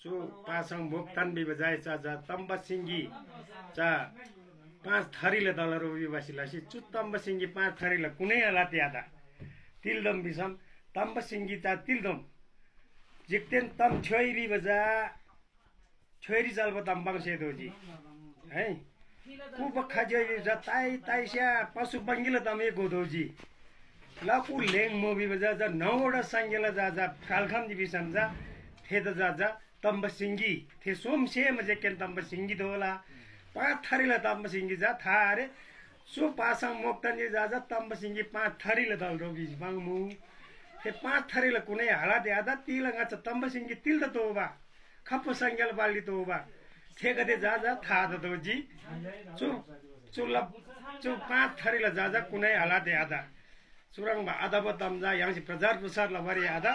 चु पासङ मोक्तान बिबजाय चा जा तम्बा सिंगी चा पाँच थरीले दलरो विवासीलासी चु तम्बा सिंगी पाँच थरीले कुनै हालत यादा तिलदम बिसम तम्बा सिंगी चा तिलदम जिक्तेन तम छोई बिबजा छोरी जल्ब तम्बाङ सेदोजी है कु बखा जे जा ताई ताइस्या पशु बंगिला तमे गोदोजी लाकु लेङ मोबी बजा जा नौवटा संगेला जा जा फालखम दिबिसम जा थेद जा जा तम्ब सिंगी थे सोम से मजे केन तम्ब सिंगी दोला पाँच थरीला तम्ब सिंगी जा थारे सो पासङ मोक्तन जा जा तम्ब सिंगी पाँच थरीला दल रोगी बाङमु थे पाँच थरीला कुनै हालत यादा तिलंगा च तम्ब सिंगी तिल त तोबा खप्प संगेल बाली तोबा थे गते जा जा था दोजी चु चुला चु पाँच थरीला जा जा कुनै हालत यादा सुरंग आधा बतम जा यहाँ से प्रचार प्रसार लवारी आधा